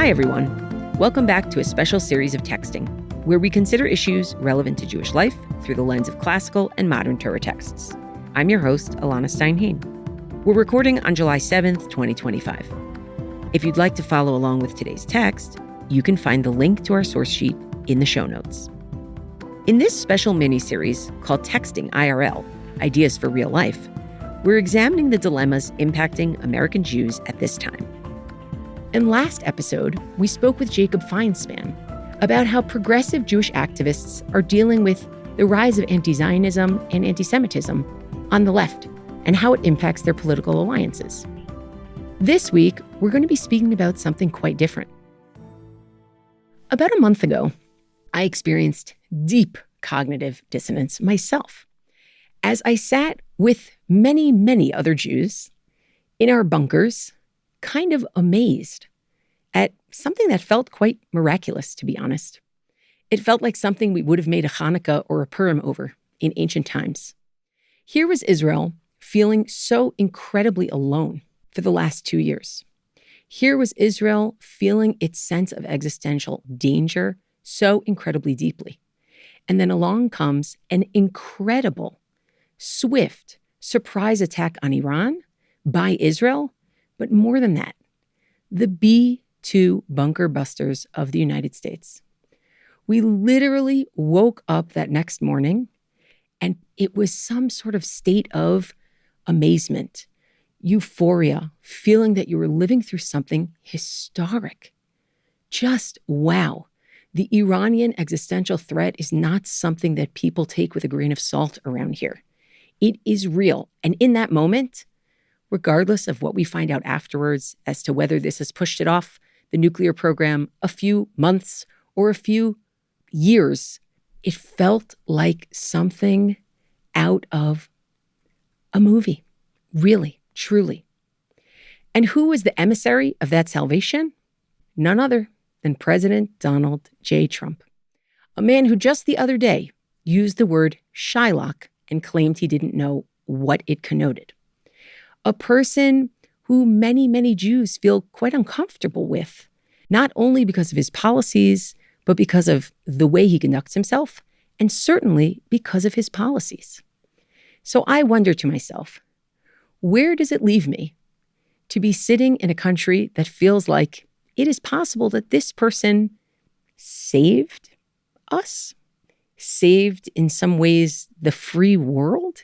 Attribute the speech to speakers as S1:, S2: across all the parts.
S1: Hi, everyone. Welcome back to a special series of Texting, where we consider issues relevant to Jewish life through the lens of classical and modern Torah texts. I'm your host, Elana Stein Hain. We're recording on July 7th, 2025. If you'd like to follow along with today's text, you can find the link to our source sheet in the show notes. In this special mini-series called TEXTing IRL, Ideas for Real Life, we're examining the dilemmas impacting American Jews at this time. In last episode, we spoke with Jacob Feinspan about how progressive Jewish activists are dealing with the rise of anti-Zionism and anti-Semitism on the left and how it impacts their political alliances. This week, we're going to be speaking about something quite different. About a month ago, I experienced deep cognitive dissonance myself as I sat with many, many other Jews in our bunkers, kind of amazed at something that felt quite miraculous, to be honest. It felt like something we would have made a Hanukkah or a Purim over in ancient times. Here was Israel feeling so incredibly alone for the last 2 years. Here was Israel feeling its sense of existential danger so incredibly deeply. And then along comes an incredible, swift surprise attack on Iran by Israel. But more than that, the B-2 bunker busters of the United States. We literally woke up that next morning, and it was some sort of state of amazement, euphoria, feeling that you were living through something historic. Just wow. The Iranian existential threat is not something that people take with a grain of salt around here. It is real. And in that moment, regardless of what we find out afterwards as to whether this has pushed it off the nuclear program a few months or a few years, it felt like something out of a movie. Really, truly. And who was the emissary of that salvation? None other than President Donald J. Trump, a man who just the other day used the word Shylock and claimed he didn't know what it connoted. A person who many, many Jews feel quite uncomfortable with, not only because of his policies, but because of the way he conducts himself, and certainly because of his policies. So I wonder to myself, where does it leave me to be sitting in a country that feels like it is possible that this person saved us, saved in some ways the free world,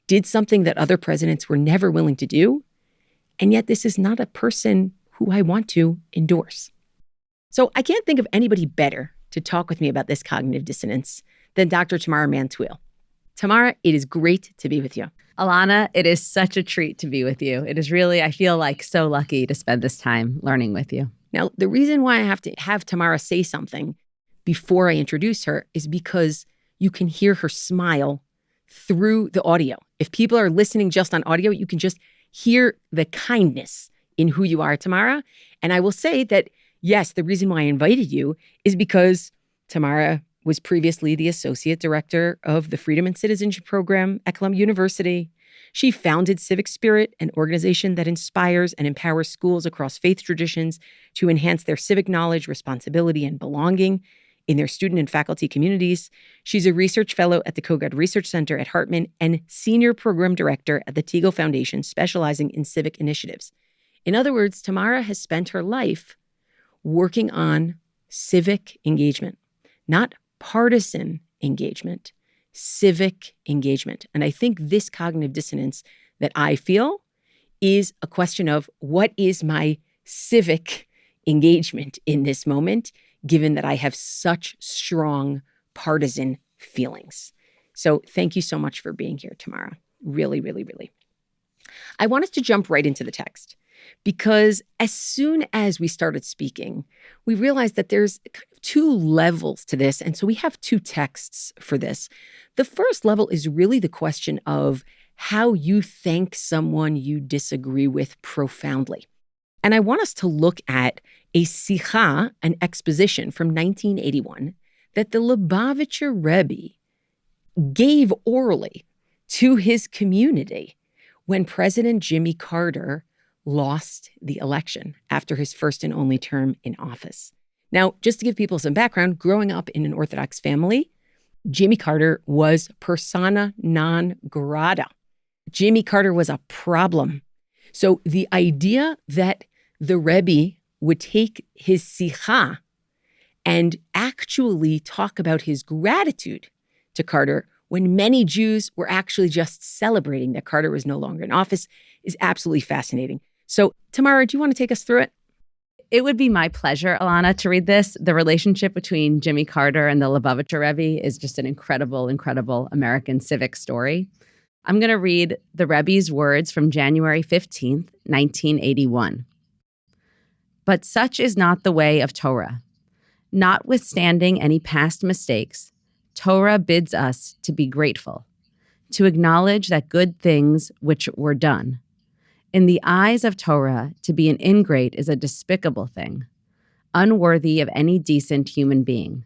S1: did something that other presidents were never willing to do, and yet this is not a person who I want to endorse. So I can't think of anybody better to talk with me about this cognitive dissonance than Dr. Tamara Mann Tweel. Tamara, it is great to be with you.
S2: Elana, it is such a treat to be with you. It is really, I feel like so lucky to spend this time learning with you.
S1: Now, the reason why I have to have Tamara say something before I introduce her is because you can hear her smile through the audio. If people are listening just on audio, you can just hear the kindness in who you are, Tamara. And I will say that, yes, the reason why I invited you is because Tamara was previously the associate director of the Freedom and Citizenship Program at Columbia University. She founded Civic Spirit, an organization that inspires and empowers schools across faith traditions to enhance their civic knowledge, responsibility, and belonging in their student and faculty communities. She's a research fellow at the Kogod Research Center at Hartman and senior program director at the Teagle Foundation, specializing in civic initiatives. In other words, Tamara has spent her life working on civic engagement, not partisan engagement, civic engagement. And I think this cognitive dissonance that I feel is a question of what is my civic engagement in this moment, given that I have such strong partisan feelings. So thank you so much for being here, Tamara. Really, really, really. I want us to jump right into the text because as soon as we started speaking, we realized that there's kind of two levels to this. And so we have two texts for this. The first level is really the question of how you thank someone you disagree with profoundly. And I want us to look at a sicha, an exposition from 1981 that the Lubavitcher Rebbe gave orally to his community when President Jimmy Carter lost the election after his first and only term in office. Now, just to give people some background, growing up in an Orthodox family, Jimmy Carter was persona non grata. Jimmy Carter was a problem. So the idea that the Rebbe would take his sikha and actually talk about his gratitude to Carter when many Jews were actually just celebrating that Carter was no longer in office is absolutely fascinating. So, Tamara, do you want to take us through it?
S2: It would be my pleasure, Elana, to read this. The relationship between Jimmy Carter and the Lubavitcher Rebbe is just an incredible, incredible American civic story. I'm going to read the Rebbe's words from January 15th, 1981. But such is not the way of Torah. Notwithstanding any past mistakes, Torah bids us to be grateful, to acknowledge that good things which were done. In the eyes of Torah, to be an ingrate is a despicable thing, unworthy of any decent human being.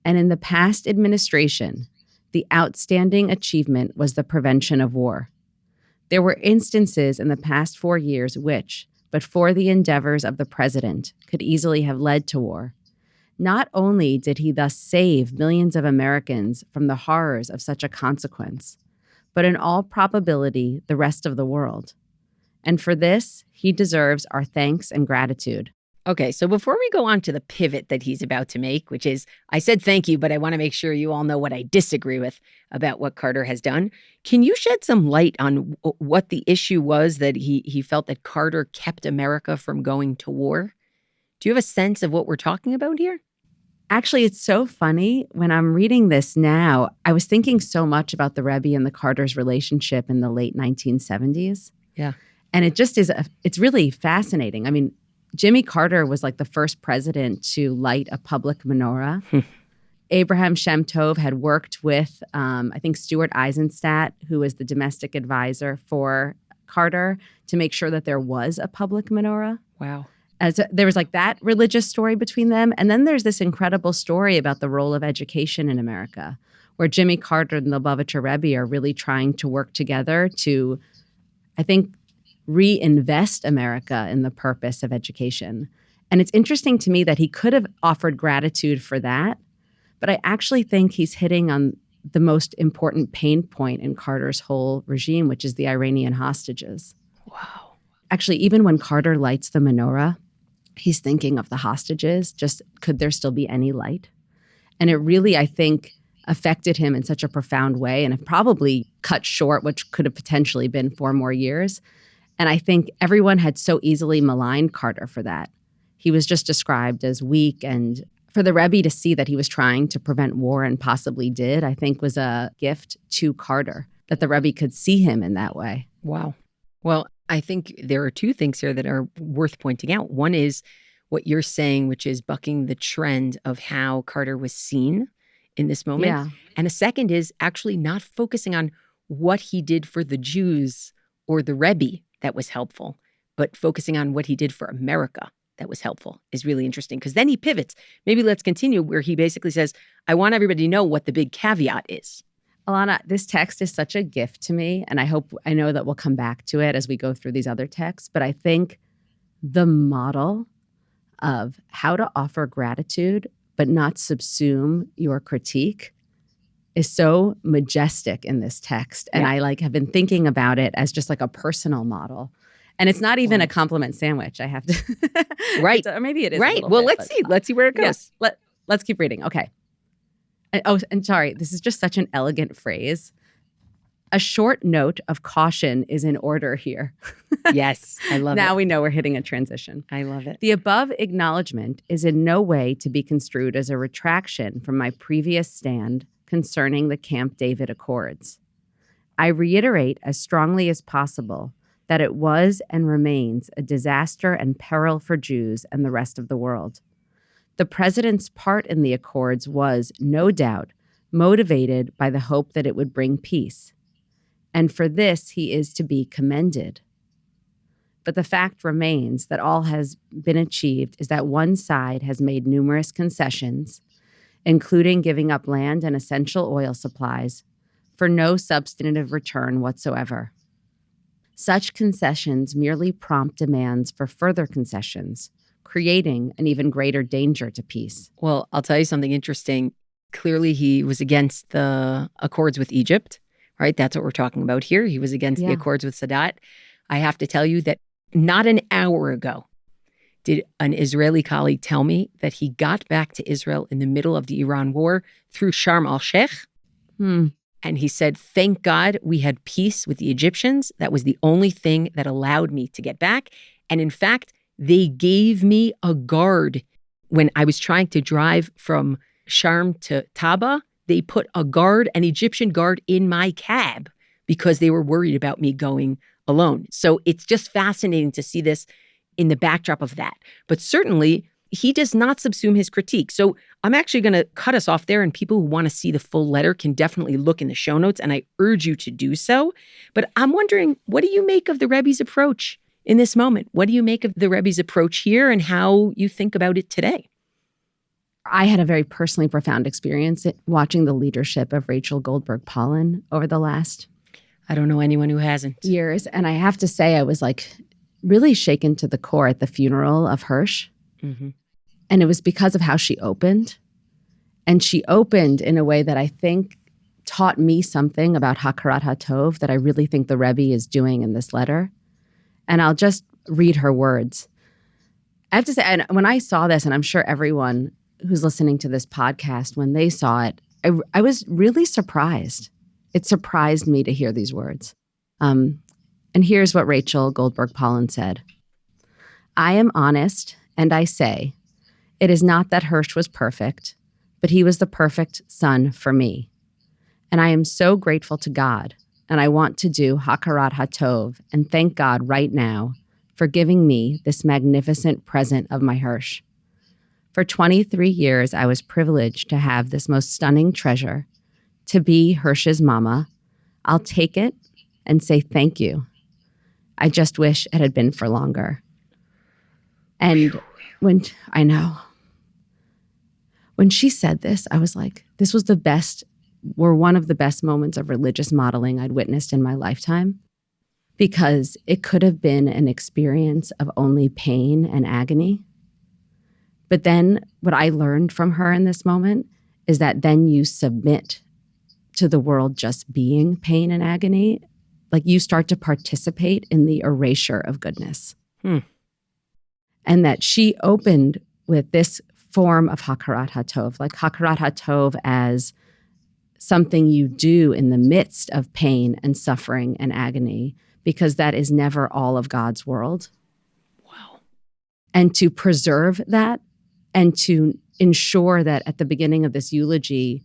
S2: And in the past administration, the outstanding achievement was the prevention of war. There were instances in the past 4 years which, but for the endeavors of the president, could easily have led to war. Not only did he thus save millions of Americans from the horrors of such a consequence, but in all probability, the rest of the world. And for this, he deserves our thanks and gratitude.
S1: Okay, so before we go on to the pivot that he's about to make, which is, I said thank you, but I want to make sure you all know what I disagree with about what Carter has done. Can you shed some light on what the issue was that he felt that Carter kept America from going to war? Do you have a sense of what we're talking about here?
S2: Actually, it's so funny. When I'm reading this now, I was thinking so much about the Rebbe and the Carter's relationship in the late 1970s.
S1: Yeah.
S2: And it just is, it's really fascinating. I mean, Jimmy Carter was like the first president to light a public menorah. Abraham Shem Tov had worked with, I think, Stuart Eisenstadt, who was the domestic advisor for Carter, to make sure that there was a public menorah.
S1: Wow.
S2: There was like that religious story between them. And then there's this incredible story about the role of education in America, where Jimmy Carter and the Lubavitcher Rebbe are really trying to work together to, I think, reinvest America in the purpose of education. And it's interesting to me that he could have offered gratitude for that, but I actually think he's hitting on the most important pain point in Carter's whole regime, which is the Iranian hostages.
S1: Wow.
S2: Actually, even when Carter lights the menorah, he's thinking of the hostages, just could there still be any light? And it really, I think, affected him in such a profound way and have probably cut short, which could have potentially been 4 more years. And I think everyone had so easily maligned Carter for that. He was just described as weak. And for the Rebbe to see that he was trying to prevent war and possibly did, I think was a gift to Carter, that the Rebbe could see him in that way.
S1: Wow. Well, I think there are 2 things here that are worth pointing out. One is what you're saying, which is bucking the trend of how Carter was seen in this moment.
S2: Yeah.
S1: And a second is actually not focusing on what he did for the Jews or the Rebbe that was helpful, but focusing on what he did for America that was helpful is really interesting, because then he pivots. Maybe let's continue where he basically says, I want everybody to know what the big caveat is.
S2: Elana, this text is such a gift to me, and I know that we'll come back to it as we go through these other texts, but I think the model of how to offer gratitude but not subsume your critique is so majestic in this text. And I have been thinking about it as just like a personal model. And it's not even a compliment sandwich. I have to.
S1: Right.
S2: Or maybe it is.
S1: Right. Well, let's see. Let's see where it goes.
S2: Yes. Let's keep reading. Okay. And sorry, this is just such an elegant phrase. A short note of caution is in order here.
S1: Yes. I love it.
S2: Now we know we're hitting a transition.
S1: I love it.
S2: The above acknowledgement is in no way to be construed as a retraction from my previous stand concerning the Camp David Accords. I reiterate as strongly as possible that it was and remains a disaster and peril for Jews and the rest of the world. The president's part in the Accords was, no doubt, motivated by the hope that it would bring peace. And for this, he is to be commended. But the fact remains that all has been achieved is that one side has made numerous concessions, including giving up land and essential oil supplies, for no substantive return whatsoever. Such concessions merely prompt demands for further concessions, creating an even greater danger to peace.
S1: Well, I'll tell you something interesting. Clearly, he was against the accords with Egypt, right? That's what we're talking about here. He was against the accords with Sadat. I have to tell you that not an hour ago did an Israeli colleague tell me that he got back to Israel in the middle of the Iran war through Sharm el-Sheikh. And he said, thank God we had peace with the Egyptians. That was the only thing that allowed me to get back. And in fact, they gave me a guard. When I was trying to drive from Sharm to Taba, they put a guard, an Egyptian guard, in my cab because they were worried about me going alone. So it's just fascinating to see this in the backdrop of that. But certainly, he does not subsume his critique. So I'm actually going to cut us off there, and people who want to see the full letter can definitely look in the show notes, and I urge you to do so. But I'm wondering, what do you make of the Rebbe's approach in this moment? What do you make of the Rebbe's approach here and how you think about it today?
S2: I had a very personally profound experience watching the leadership of Rachel Goldberg Pollen over the last
S1: I don't know anyone who hasn't.
S2: years. And I have to say, I was really shaken to the core at the funeral of Hirsch.
S1: Mm-hmm.
S2: And it was because of how she opened. And she opened in a way that I think taught me something about Hakarat HaTov that I really think the Rebbe is doing in this letter. And I'll just read her words. I have to say, and when I saw this, and I'm sure everyone who's listening to this podcast, when they saw it, I was really surprised. It surprised me to hear these words. And here's what Rachel Goldberg Pollen said. I am honest, and I say, it is not that Hirsch was perfect, but he was the perfect son for me. And I am so grateful to God, and I want to do Hakarat HaTov and thank God right now for giving me this magnificent present of my Hirsch. For 23 years, I was privileged to have this most stunning treasure, to be Hirsch's mama. I'll take it and say thank you. I just wish it had been for longer. And when she said this, I was like, this was one of the best moments of religious modeling I'd witnessed in my lifetime, because it could have been an experience of only pain and agony. But then what I learned from her in this moment is that then you submit to the world just being pain and agony. Like you start to participate in the erasure of goodness. And that she opened with this form of Hakarat HaTov, like Hakarat HaTov as something you do in the midst of pain and suffering and agony, because that is never all of God's world.
S1: Wow.
S2: And to preserve that and to ensure that at the beginning of this eulogy,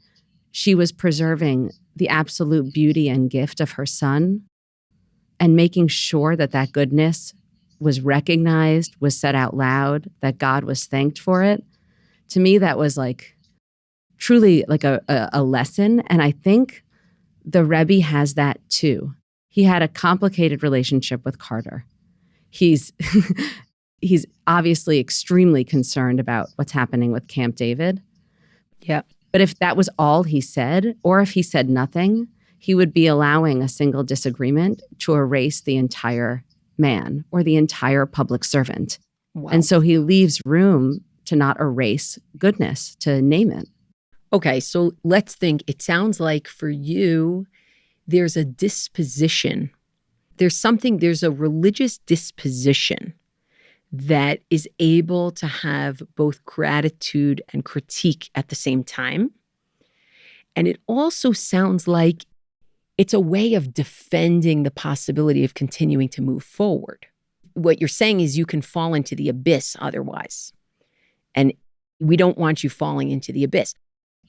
S2: she was preserving the absolute beauty and gift of her son and making sure that that goodness was recognized, was said out loud, that God was thanked for it. To me, that was truly a lesson. And I think the Rebbe has that too. He had a complicated relationship with Carter. He's obviously extremely concerned about what's happening with Camp David.
S1: Yeah.
S2: But if that was all he said, or if he said nothing, he would be allowing a single disagreement to erase the entire man or the entire public servant.
S1: Wow.
S2: And so he leaves room to not erase goodness, to name it.
S1: Okay, so let's think. It sounds like for you, there's a disposition. There's a religious disposition that is able to have both gratitude and critique at the same time. And it also sounds like it's a way of defending the possibility of continuing to move forward. What you're saying is you can fall into the abyss otherwise. And we don't want you falling into the abyss.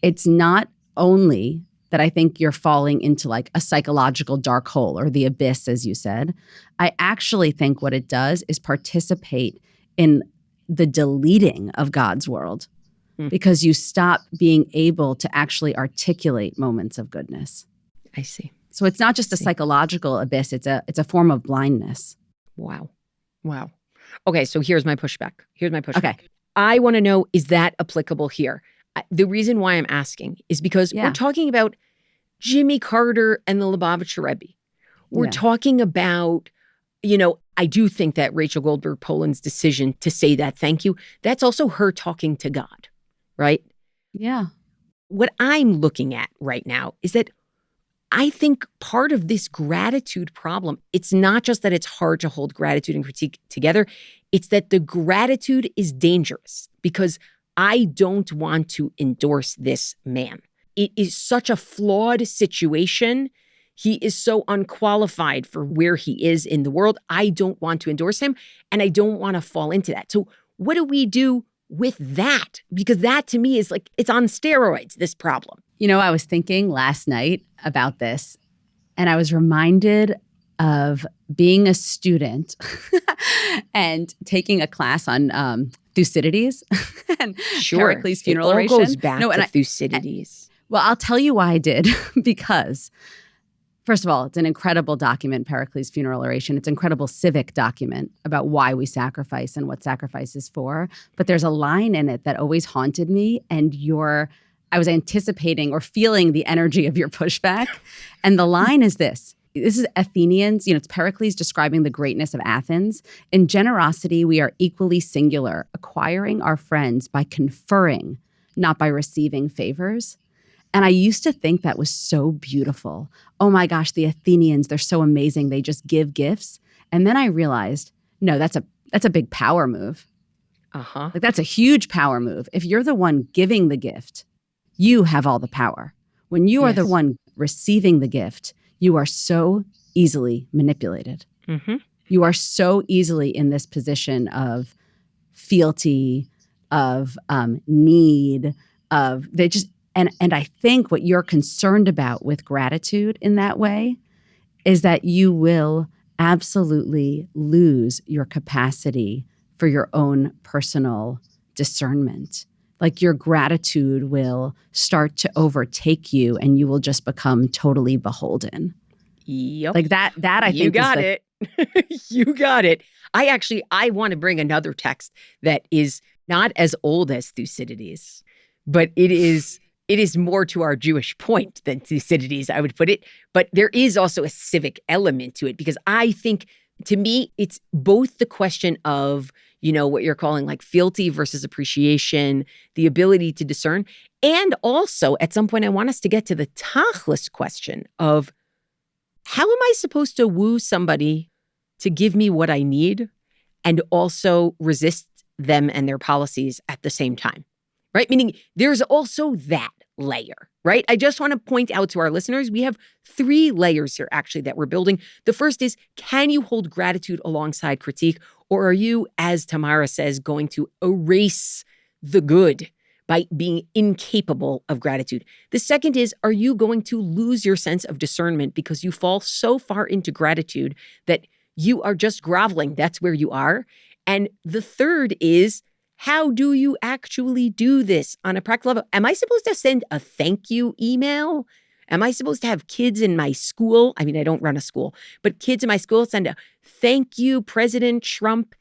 S2: It's not only that I think you're falling into a psychological dark hole or the abyss, as you said. I actually think what it does is participate in the deleting of God's world, because you stop being able to actually articulate moments of goodness.
S1: I see.
S2: So it's not just a psychological abyss, it's a form of blindness.
S1: Wow. Okay, so here's my pushback.
S2: Okay.
S1: I want to know, is that applicable here? The reason why I'm asking is because we're talking about Jimmy Carter and the Lubavitcher Rebbe. We're talking about I do think that Rachel Goldberg Poland's decision to say that thank you, that's also her talking to God, right?
S2: Yeah.
S1: What I'm looking at right now is that I think part of this gratitude problem, it's not just that it's hard to hold gratitude and critique together. It's that the gratitude is dangerous because I don't want to endorse this man. It is such a flawed situation. He is so unqualified for where he is in the world. I don't want to endorse him, and I don't want to fall into that. So what do we do with that? Because that to me is like, it's on steroids, this problem.
S2: I was thinking last night about this, and I was reminded of being a student and taking a class on Thucydides and Pericles' funeral oration.
S1: It all goes back to Thucydides.
S2: Well, I'll tell you why I did, because first of all, it's an incredible document, Pericles' funeral oration. It's an incredible civic document about why we sacrifice and what sacrifice is for. But there's a line in it that always haunted me, and I was anticipating or feeling the energy of your pushback. And the line is this. This is Athenians. It's Pericles describing the greatness of Athens. In generosity, we are equally singular, acquiring our friends by conferring, not by receiving favors. And I used to think that was so beautiful. Oh my gosh, the Athenians, they're so amazing. They just give gifts. And then I realized, no, that's a big power move. Like that's a huge power move. If you're the one giving the gift, you have all the power. When you are the one receiving the gift, you are so easily manipulated.
S1: Mm-hmm.
S2: You are so easily in this position of fealty, of need, of they just. And I think what you're concerned about with gratitude in that way is that you will absolutely lose your capacity for your own personal discernment. Like your gratitude will start to overtake you and you will just become totally beholden.
S1: Yep.
S2: Like that I think
S1: you got
S2: is
S1: it. You got it. I want to bring another text that is not as old as Thucydides, but it is more to our Jewish point than Thucydides, I would put it. But there is also a civic element to it because I think, to me, it's both the question of, what you're calling like fealty versus appreciation, the ability to discern. And also, at some point, I want us to get to the tachlis question of how am I supposed to woo somebody to give me what I need and also resist them and their policies at the same time? Right? Meaning there's also that layer, right? I just want to point out to our listeners, we have 3 layers here actually that we're building. The first is, can you hold gratitude alongside critique? Or are you, as Tamara says, going to erase the good by being incapable of gratitude? The second is, are you going to lose your sense of discernment because you fall so far into gratitude that you are just groveling? That's where you are. And the third is, how do you actually do this on a practical level? Am I supposed to send a thank you email? Am I supposed to have kids in my school? I mean, I don't run a school, but kids in my school send a thank you, President Trump,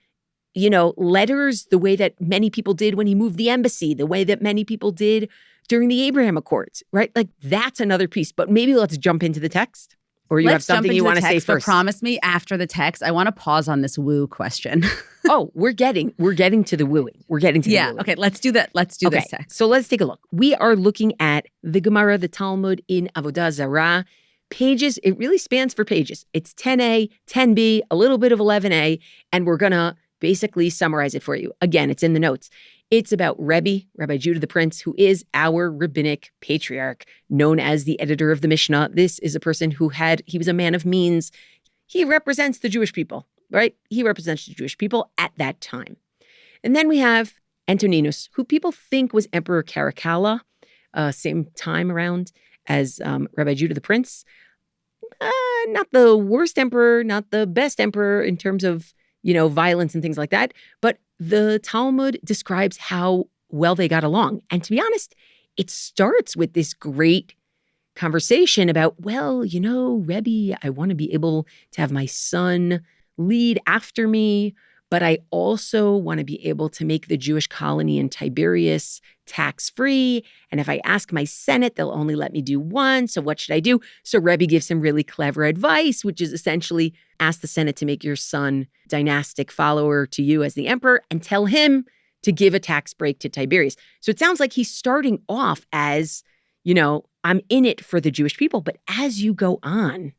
S1: letters the way that many people did when he moved the embassy, the way that many people did during the Abraham Accords, right? Like that's another piece, but maybe let's jump into the text. Or you have something you want to say first?
S2: But promise me after the text, I want to pause on this woo question.
S1: Oh, we're getting to the wooing. We're getting to the wooing.
S2: Okay, let's do that. Let's do this text.
S1: So let's take a look. We are looking at the Gemara, the Talmud in Avodah Zarah. Pages, it really spans for pages. It's 10a, 10b, a little bit of 11a, and we're going to basically summarize it for you. Again, it's in the notes. It's about Rabbi Judah the Prince, who is our rabbinic patriarch, known as the editor of the Mishnah. This is a person he was a man of means. He represents the Jewish people, right? He represents the Jewish people at that time. And then we have Antoninus, who people think was Emperor Caracalla, same time around as Rabbi Judah the Prince. Not the worst emperor, not the best emperor in terms of, violence and things like that. But the Talmud describes how well they got along. And to be honest, it starts with this great conversation about, well, Rebbe, I want to be able to have my son lead after me. but I also want to be able to make the Jewish colony in Tiberias tax-free. And if I ask my Senate, they'll only let me do one. So what should I do? So Rebbe gives him really clever advice, which is essentially ask the Senate to make your son dynastic follower to you as the emperor and tell him to give a tax break to Tiberius. So it sounds like he's starting off as, I'm in it for the Jewish people. But as you go on,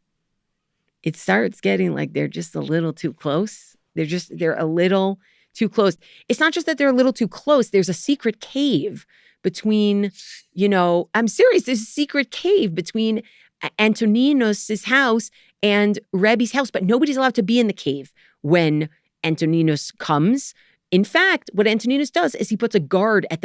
S1: it starts getting like they're just a little too close. They're a little too close. It's not just that they're a little too close. There's a secret cave between, I'm serious. There's a secret cave between Antoninus' house and Rebbe's house, but nobody's allowed to be in the cave when Antoninus comes. In fact, what Antoninus does is he puts a guard at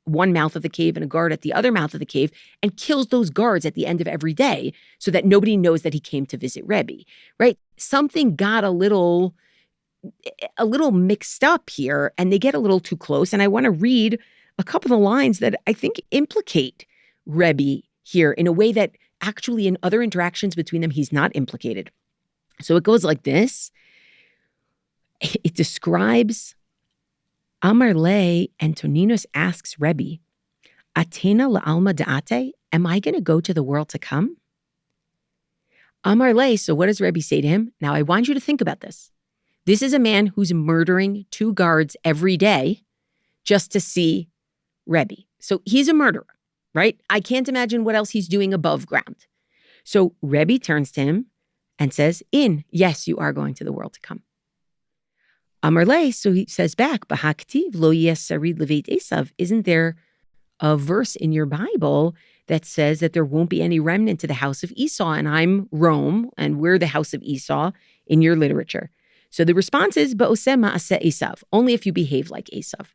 S1: one mouth of the cave and a guard at the other mouth of the cave and kills those guards at the end of every day so that nobody knows that he came to visit Rebbe, right? Something got a little mixed up here and they get a little too close. And I want to read a couple of lines that I think implicate Rebbe here in a way that actually in other interactions between them, he's not implicated. So it goes like this. It describes Amar le, Antoninus asks Rebbe, Atena la'alma da'ate, am I going to go to the world to come? Amar le, so what does Rebbe say to him? Now I want you to think about this. This is a man who's murdering 2 guards every day just to see Rebbe. So he's a murderer, right? I can't imagine what else he's doing above ground. So Rebbe turns to him and says, yes, you are going to the world to come. Amar le, so he says back, B'haktiv lo yes sarid leveit Esav. Isn't there a verse in your Bible that says that there won't be any remnant to the house of Esau? And I'm Rome, and we're the house of Esau in your literature. So the response is, Ba'oseh ma'aseh Esav, only if you behave like Esav.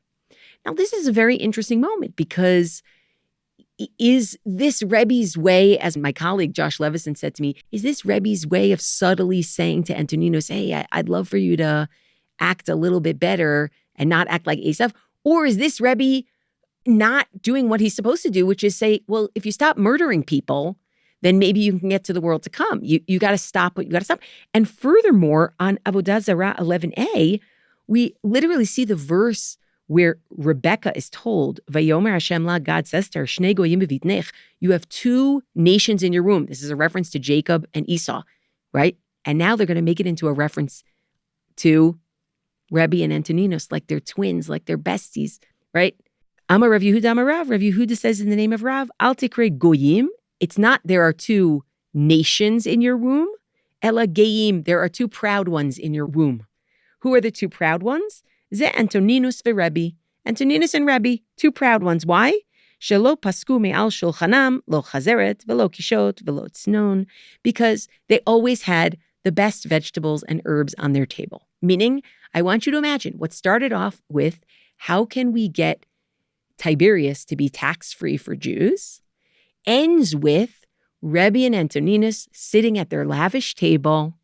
S1: Now, this is a very interesting moment because is this Rebbe's way, as my colleague Josh Levison said to me, is this Rebbe's way of subtly saying to Antoninus, hey, I'd love for you to act a little bit better and not act like Esav? Or is this Rebbe not doing what he's supposed to do, which is say, well, if you stop murdering people, then maybe you can get to the world to come. You got to stop what you got to stop. And furthermore, on Avodah Zarah 11a, we literally see the verse where Rebecca is told, Vayomer Hashem la, God says to her, Shnei goyim b'vitnech, you have 2 nations in your womb. This is a reference to Jacob and Esau, right? And now they're going to make it into a reference to Rebbe and Antoninus, like they're twins, like they're besties, right? Amar Rav Yehuda Amar Rav. Rav Yehuda says in the name of Rav, Al tikre goyim. It's not there are 2 nations in your womb. Ela geim. There are 2 proud ones in your womb. Who are the 2 proud ones? Ze Antoninus veRebbe. Antoninus and Rebbe, 2 proud ones. Why? Shelo pasku me'al shulchanam lo chazeret velo kishot velo tznon. Because they always had the best vegetables and herbs on their table. Meaning, I want you to imagine what started off with, how can we get Tiberius to be tax-free for Jews, ends with Rebbe and Antoninus sitting at their lavish table,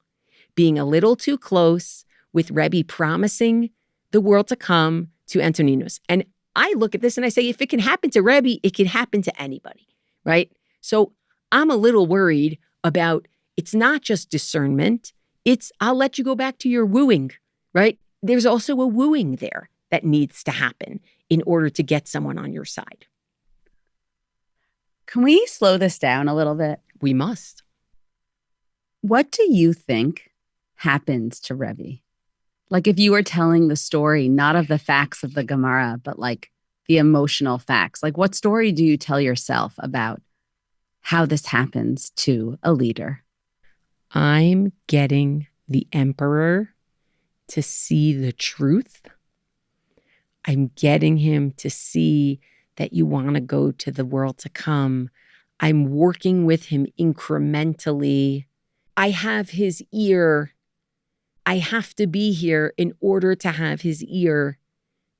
S1: being a little too close, with Rebbe promising the world to come to Antoninus. And I look at this and I say, if it can happen to Rebbe, it can happen to anybody, right? So I'm a little worried about, it's not just discernment, it's I'll let you go back to your wooing, right? There's also a wooing there that needs to happen in order to get someone on your side.
S2: Can we slow this down a little bit?
S1: We must.
S2: What do you think happens to Rebbe? Like if you were telling the story, not of the facts of the Gemara, but like the emotional facts, like what story do you tell yourself about how this happens to a leader?
S1: I'm getting the emperor to see the truth. I'm getting him to see that you want to go to the world to come. I'm working with him incrementally. I have his ear. I have to be here in order to have his ear.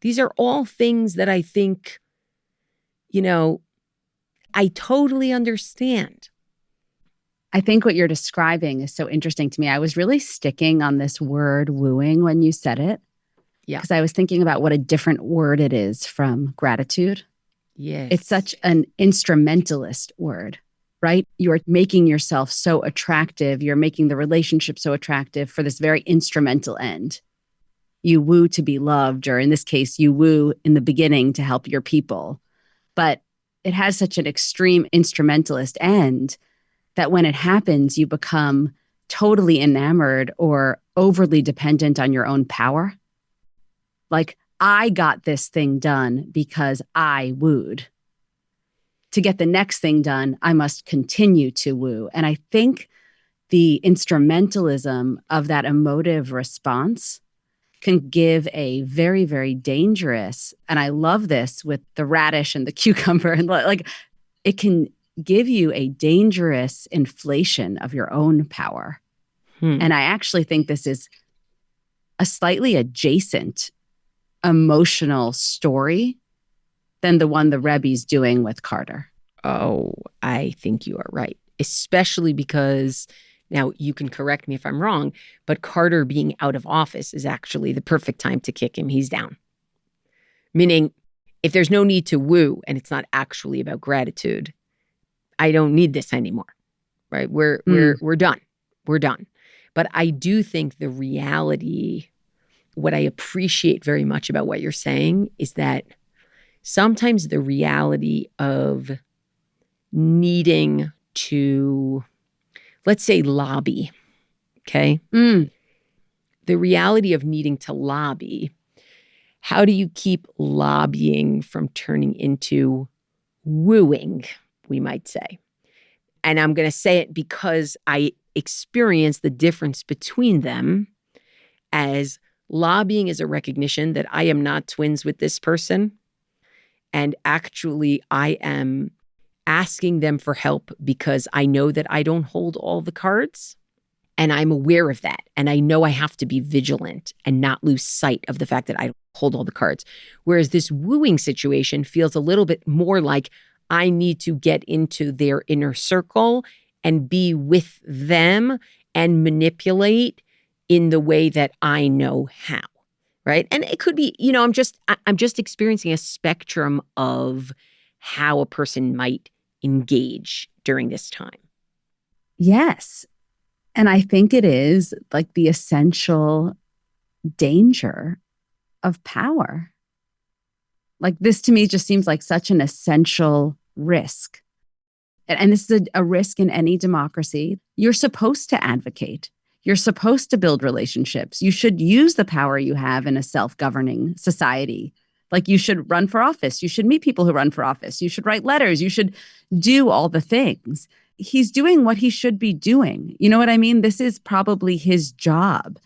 S1: These are all things that I think, I totally understand.
S2: I think what you're describing is so interesting to me. I was really sticking on this word wooing when you said it.
S1: Yeah.
S2: Because I was thinking about what a different word it is from gratitude.
S1: Yes.
S2: It's such an instrumentalist word, right? You're making yourself so attractive. You're making the relationship so attractive for this very instrumental end. you woo to be loved, or in this case, you woo in the beginning to help your people. But it has such an extreme instrumentalist end that when it happens, you become totally enamored or overly dependent on your own power. Like, I got this thing done because I wooed. To get the next thing done, I must continue to woo. And I think the instrumentalism of that emotive response can give a very, very dangerous, and I love this with the radish and the cucumber, and like it can give you a dangerous inflation of your own power. And I actually think this is a slightly adjacent emotional story than the one the Rebbe's doing with Carter.
S1: Oh, I think you are right, especially because, now you can correct me if I'm wrong, but Carter being out of office is actually the perfect time to kick him. He's down. Meaning, if there's no need to woo and it's not actually about gratitude, I don't need this anymore, right? We're done. We're done. But I do think the reality, what I appreciate very much about what you're saying is that sometimes the reality of needing to, let's say, lobby, okay? The reality of needing to lobby, how do you keep lobbying from turning into wooing, we might say? And I'm going to say it because I experience the difference between them, as lobbying is a recognition that I am not twins with this person. And actually, I am asking them for help because I know that I don't hold all the cards. And I'm aware of that. And I know I have to be vigilant and not lose sight of the fact that I don't hold all the cards. Whereas this wooing situation feels a little bit more like I need to get into their inner circle and be with them and manipulate in the way that I know how, right? And it could be, I'm just experiencing a spectrum of how a person might engage during this time.
S2: Yes. And I think it is like the essential danger of power. Like, this to me just seems like such an essential risk. And this is a risk in any democracy. You're supposed to advocate. You're supposed to build relationships. You should use the power you have in a self-governing society. Like, you should run for office. You should meet people who run for office. You should write letters. You should do all the things. He's doing what he should be doing. You know what I mean? This is probably his job.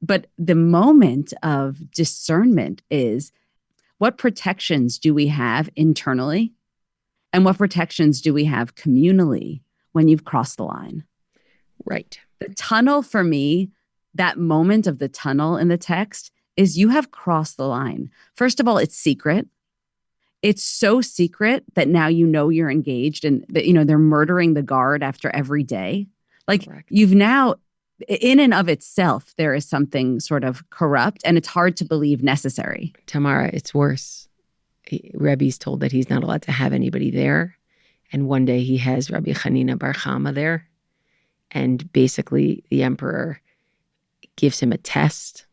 S2: But the moment of discernment is, what protections do we have internally? And what protections do we have communally when you've crossed the line?
S1: Right.
S2: The tunnel for me, that moment of the tunnel in the text, is you have crossed the line. First of all, it's secret. It's so secret that now you're engaged, and that they're murdering the guard after every day. Like, correct. You've now, in and of itself, there is something sort of corrupt, and it's hard to believe necessary.
S1: Tamara, it's worse. Rebbe's told that he's not allowed to have anybody there. And one day he has Rabbi Hanina Bar Chama there. And basically the emperor gives him a test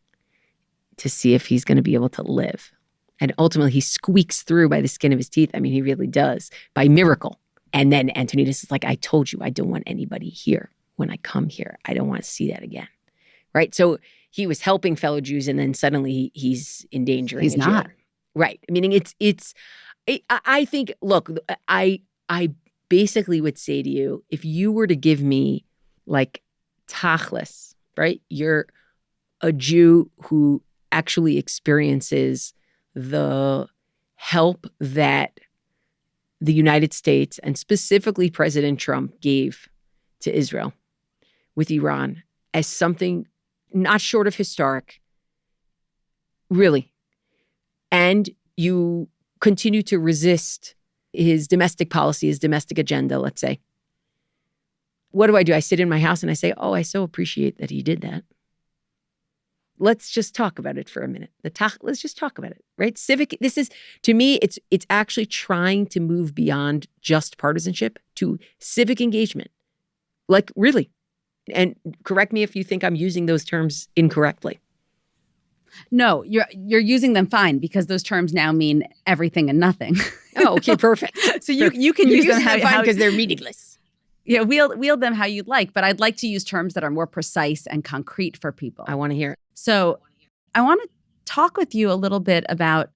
S1: to see if he's going to be able to live. And ultimately he squeaks through by the skin of his teeth. I mean, he really does, by miracle. And then Antoninus is like, I told you, I don't want anybody here when I come here. I don't want to see that again. Right? So he was helping fellow Jews, and then suddenly he's endangering.
S2: He's not.
S1: Jew. Right. Meaning I think, look, I basically would say to you, if you were to give me like tachlis, right? You're a Jew who actually experiences the help that the United States and specifically President Trump gave to Israel with Iran as something not short of historic, really. And you continue to resist his domestic policy, his domestic agenda, let's say. What do? I sit in my house and I say, oh, I so appreciate that he did that. Let's just talk about it for a minute. Let's just talk about it, right? Civic, this is, to me, it's actually trying to move beyond just partisanship to civic engagement. Like, really. And correct me if you think I'm using those terms incorrectly.
S2: No, you're using them fine because those terms now mean everything and nothing.
S1: Oh, okay, perfect.
S2: So you can use them how
S1: because they're meaningless.
S2: Yeah, wield them how you'd like, but I'd like to use terms that are more precise and concrete for people.
S1: I want to hear it.
S2: So I want to talk with you a little bit about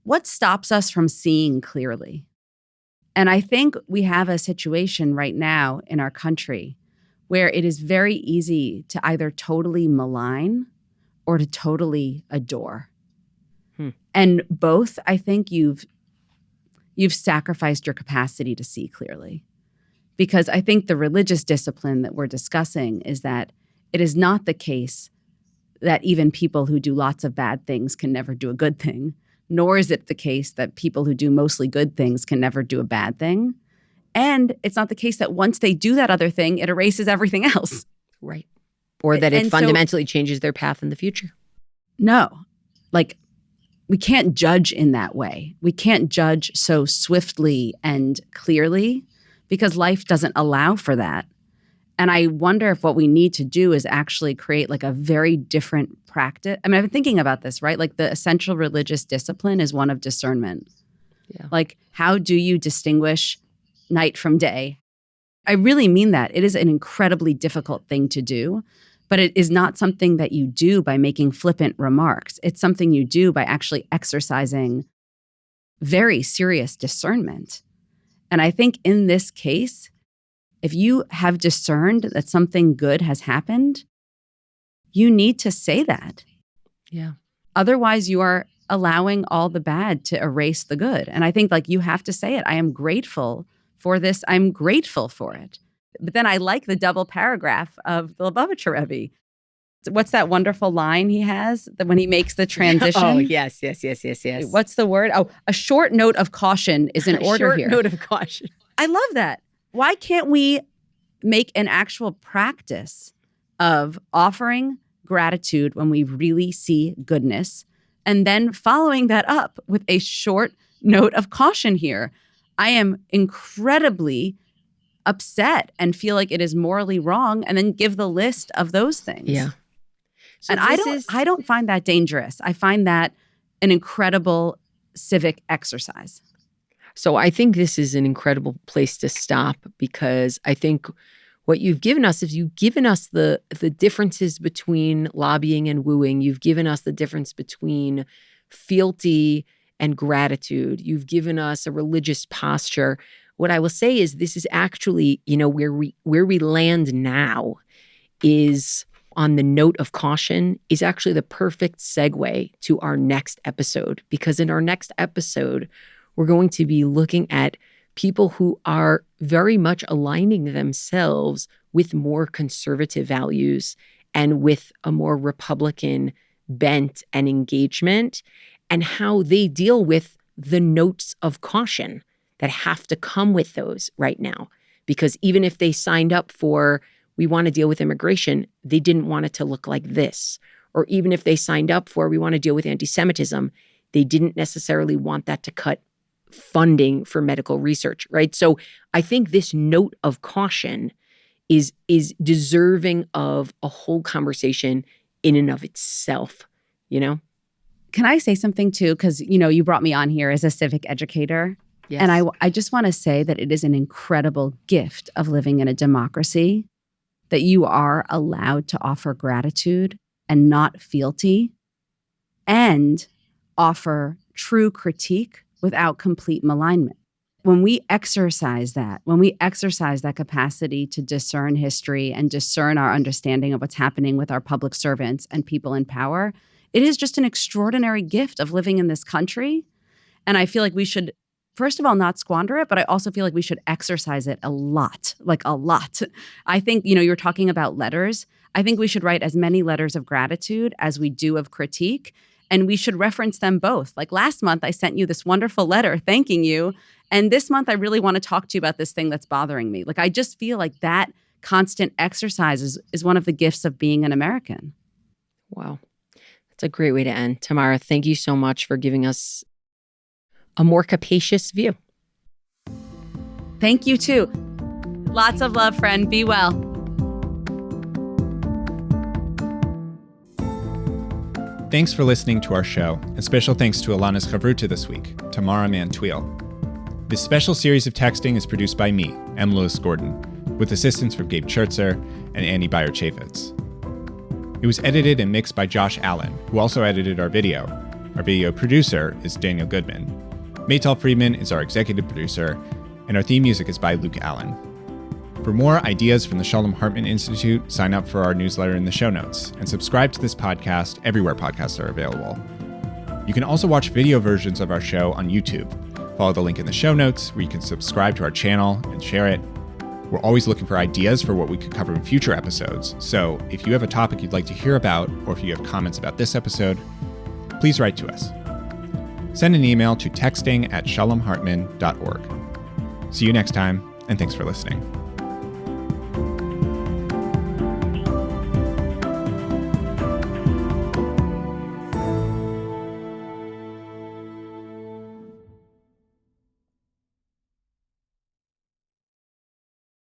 S2: what stops us from seeing clearly. And I think we have a situation right now in our country where it is very easy to either totally malign or to totally adore. And both, I think you've sacrificed your capacity to see clearly. Because I think the religious discipline that we're discussing is that it is not the case that even people who do lots of bad things can never do a good thing, nor is it the case that people who do mostly good things can never do a bad thing. And it's not the case that once they do that other thing, it erases everything else.
S1: Right. Or that it fundamentally changes their path in the future.
S2: No. Like, we can't judge in that way. We can't judge so swiftly and clearly because life doesn't allow for that. And I wonder if what we need to do is actually create like a very different practice. I mean, I've been thinking about this, right? Like the essential religious discipline is one of discernment.
S1: Yeah.
S2: Like, how do you distinguish night from day? I really mean that. It is an incredibly difficult thing to do, but it is not something that you do by making flippant remarks. It's something you do by actually exercising very serious discernment. And I think in this case, if you have discerned that something good has happened, you need to say that.
S1: Yeah.
S2: Otherwise, you are allowing all the bad to erase the good. And I think like you have to say it. I am grateful for this. I'm grateful for it. But then I like the double paragraph of the Lubavitcher Rebbe. What's that wonderful line he has that when he makes the transition?
S1: Oh, yes.
S2: What's the word? Oh, a short note of caution is in order here.
S1: A short note of caution.
S2: I love that. Why can't we make an actual practice of offering gratitude when we really see goodness and then following that up with a short note of caution here? I am incredibly upset and feel like it is morally wrong, and then give the list of those things.
S1: Yeah. So
S2: and I don't find that dangerous. I find that an incredible civic exercise.
S1: So I think this is an incredible place to stop, because I think what you've given us is you've given us the differences between lobbying and wooing. You've given us the difference between fealty and gratitude. You've given us a religious posture. What I will say is this is actually, where we land now is on the note of caution is actually the perfect segue to our next episode, because in our next episode, we're going to be looking at people who are very much aligning themselves with more conservative values and with a more Republican bent and engagement, and how they deal with the notes of caution that have to come with those right now. Because even if they signed up for, we want to deal with immigration, they didn't want it to look like this. Or even if they signed up for, we want to deal with anti-Semitism, they didn't necessarily want that to cut funding for medical research, right? So I think this note of caution is deserving of a whole conversation in and of itself, Can
S2: I say something too? Because, you brought me on here as a civic educator.
S1: Yes.
S2: And I just want to say that it is an incredible gift of living in a democracy that you are allowed to offer gratitude and not fealty, and offer true critique without complete malignment. When we exercise that capacity to discern history and discern our understanding of what's happening with our public servants and people in power, it is just an extraordinary gift of living in this country. And I feel like we should, first of all, not squander it, but I also feel like we should exercise it a lot, like a lot. I think, you're talking about letters. I think we should write as many letters of gratitude as we do of critique, and we should reference them both. Like last month, I sent you this wonderful letter thanking you, and this month, I really want to talk to you about this thing that's bothering me. Like, I just feel like that constant exercise is one of the gifts of being an American.
S1: Wow. That's a great way to end. Tamara, thank you so much for giving us a more capacious view.
S2: Thank you, too. Lots of love, friend. Be well.
S3: Thanks for listening to our show, and special thanks to Elana's chavruta this week, Tamara Mann Tweel. This special series of texting is produced by me, M. Lewis Gordon, with assistance from Gabe Chertzer and Andy Beyer-Chaffetz. It was edited and mixed by Josh Allen, who also edited our video. Our video producer is Daniel Goodman. Maytal Friedman is our executive producer, and our theme music is by Luke Allen. For more ideas from the Shalom Hartman Institute, sign up for our newsletter in the show notes, and subscribe to this podcast everywhere podcasts are available. You can also watch video versions of our show on YouTube. Follow the link in the show notes where you can subscribe to our channel and share it. We're always looking for ideas for what we could cover in future episodes, so if you have a topic you'd like to hear about, or if you have comments about this episode, please write to us. Send an email to texting@shalomhartman.org. See you next time, and thanks for listening.